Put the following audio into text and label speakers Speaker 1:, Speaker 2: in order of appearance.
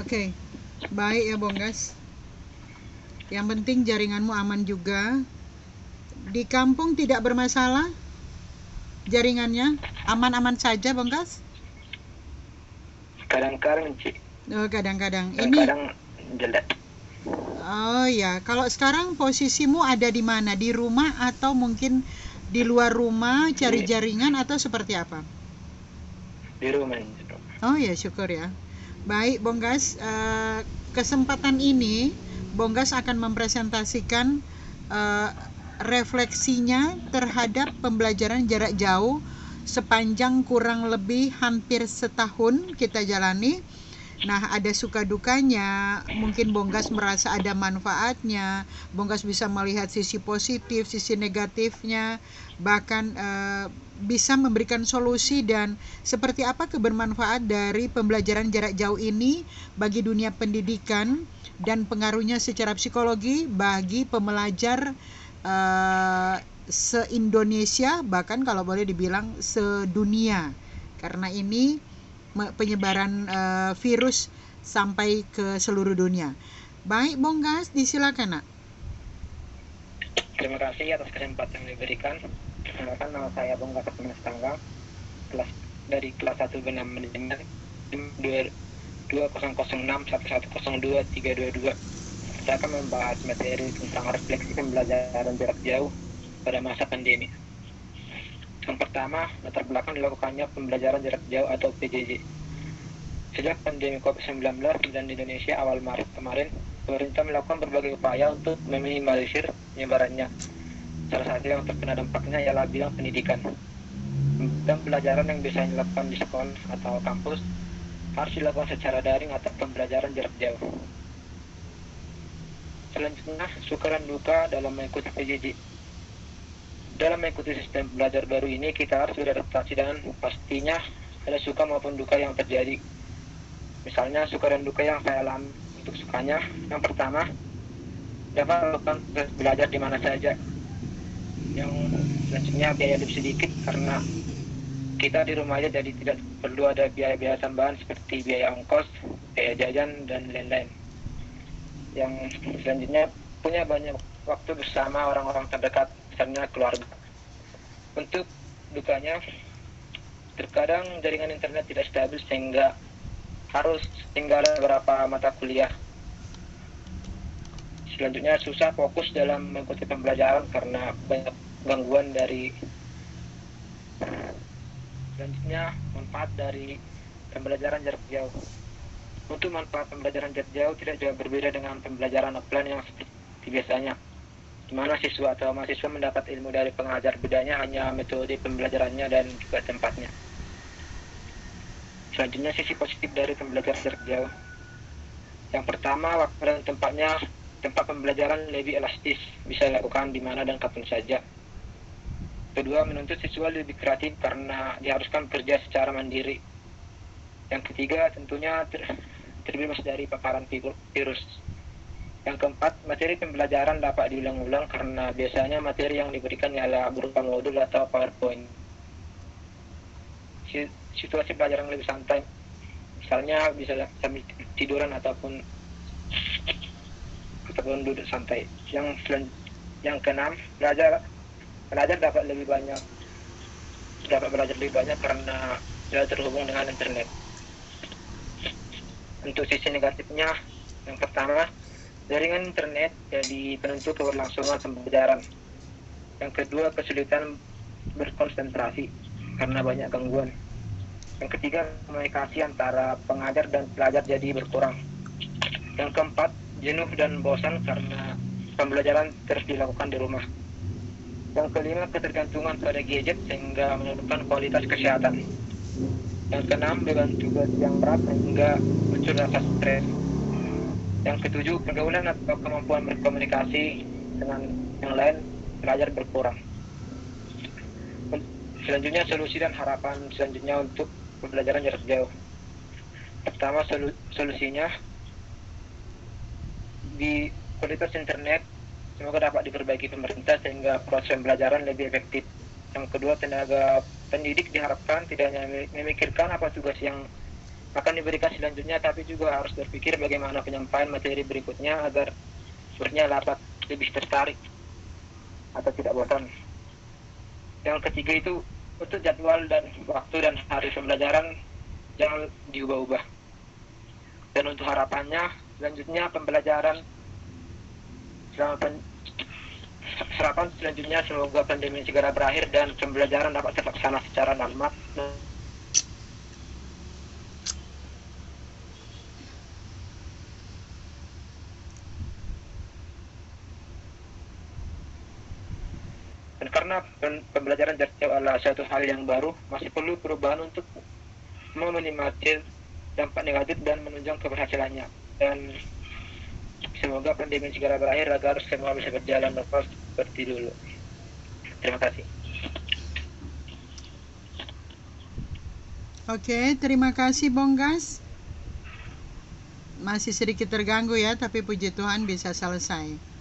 Speaker 1: Oke, baik ya Bonggas. Yang penting jaringanmu aman juga. Di kampung tidak bermasalah jaringannya? Aman-aman saja Bonggas?
Speaker 2: Kadang-kadang Ci,
Speaker 1: Oh, kadang-kadang. Ini,
Speaker 2: kadang-kadang jelek.
Speaker 1: oh ya, kalau sekarang posisimu ada di mana? Di rumah atau mungkin di luar rumah cari
Speaker 2: di
Speaker 1: jaringan atau seperti apa?
Speaker 2: di rumah Ci.
Speaker 1: Oh ya, syukur ya. Baik, Bonggas. Kesempatan ini, Bonggas akan mempresentasikan eh, refleksinya terhadap pembelajaran jarak jauh sepanjang kurang lebih hampir setahun kita jalani. Nah, ada suka dukanya, mungkin Bonggas merasa ada manfaatnya, Bonggas bisa melihat sisi positif, sisi negatifnya, bahkan bisa memberikan solusi dan seperti apa kebermanfaat dari pembelajaran jarak jauh ini bagi dunia pendidikan dan pengaruhnya secara psikologi bagi pembelajar se-Indonesia, bahkan kalau boleh dibilang sedunia. Karena ini penyebaran virus sampai ke seluruh dunia. Baik, Bonggas, disilakan, Nak.
Speaker 2: Terima kasih atas kesempatan yang diberikan. Perkenalkan, nama saya Bung Gatot Tanggang, kelas dari kelas 1 Benam Manajemen 20061102 Saya akan membahas materi tentang refleksi pembelajaran jarak jauh pada masa pandemi. Yang pertama, latar belakang dilakukannya pembelajaran jarak jauh atau PJJ. Sejak pandemi COVID-19 dan di Indonesia awal Maret kemarin, pemerintah melakukan berbagai upaya untuk meminimalisir penyebarannya. Salah satu yang terkena dampaknya ialah bidang pendidikan. Dan pembelajaran yang biasanya dilakukan di sekolah atau kampus harus dilakukan secara daring atau pembelajaran jarak jauh. Selanjutnya, suka dan duka dalam mengikuti PJJ. Dalam mengikuti sistem belajar baru ini, kita harus beradaptasi dan pastinya ada suka maupun duka yang terjadi. Misalnya, suka dan duka yang saya alami. Untuk sukanya, yang pertama, dapat melakukan belajar di mana saja. Yang selanjutnya biaya lebih sedikit karena kita di rumah aja, jadi tidak perlu ada biaya-biaya tambahan seperti biaya ongkos, biaya jajan, dan lain-lain. Yang selanjutnya, punya banyak waktu bersama orang-orang terdekat, misalnya keluarga. Untuk dukanya, terkadang jaringan internet tidak stabil sehingga harus tinggal beberapa mata kuliah. Selanjutnya, susah fokus dalam mengikuti pembelajaran karena banyak gangguan dari. Selanjutnya, manfaat dari pembelajaran jarak jauh. Untuk manfaat pembelajaran jarak jauh tidak jauh berbeda dengan pembelajaran offline yang seperti biasanya, di mana siswa atau mahasiswa mendapat ilmu dari pengajar, bedanya hanya metode pembelajarannya dan juga tempatnya. Selanjutnya, sisi positif dari pembelajaran jarak jauh. Yang pertama, waktu dan tempat pembelajaran lebih elastis, bisa dilakukan di mana dan kapan saja. Kedua, menuntut siswa lebih kreatif karena diharuskan bekerja secara mandiri. Yang ketiga, tentunya terbebas dari paparan virus. Yang keempat, materi pembelajaran dapat diulang-ulang karena biasanya materi yang diberikan ialah berupa modul atau PowerPoint. Situasi pelajaran lebih santai, misalnya bisa sambil tiduran ataupun duduk santai. Yang keenam, belajar dapat belajar lebih banyak karena tidak terhubung dengan internet. Untuk sisi negatifnya, yang pertama, jaringan internet jadi penentu keberlangsungan pembelajaran. Yang kedua, kesulitan berkonsentrasi karena banyak gangguan. Yang ketiga, komunikasi antara pengajar dan pelajar jadi berkurang. Yang keempat, jenuh dan bosan karena pembelajaran terus dilakukan di rumah. Yang kelima, ketergantungan pada gadget sehingga menurunkan kualitas kesehatan. Yang keenam, beban tugas yang berat sehingga muncul rasa stres. Yang ketujuh, pergaulan atau kemampuan berkomunikasi dengan yang lain belajar berkurang. Selanjutnya, solusi dan harapan selanjutnya untuk pembelajaran jarak jauh. Pertama, solusinya di kualitas internet semoga dapat diperbaiki pemerintah sehingga proses pembelajaran lebih efektif. Yang kedua, tenaga pendidik diharapkan tidak hanya memikirkan apa tugas yang akan diberikan selanjutnya, tapi juga harus berpikir bagaimana penyampaian materi berikutnya agar muridnya dapat lebih tertarik atau tidak bosan. Yang ketiga itu untuk jadwal dan waktu dan hari pembelajaran jangan diubah-ubah. Dan untuk harapannya selanjutnya pembelajaran harapan selanjutnya semoga pandemi segera berakhir dan pembelajaran dapat terlaksana secara normal. Dan karena pembelajaran jarak jauh adalah suatu hal yang baru, masih perlu perubahan untuk meminimalisir dampak negatif dan menunjang keberhasilannya. Dan semoga pandemi segera berakhir agar semua bisa berjalan normal seperti dulu. Terima kasih.
Speaker 1: Oke, terima kasih Bonggas. Masih sedikit terganggu ya, tapi puji Tuhan bisa selesai.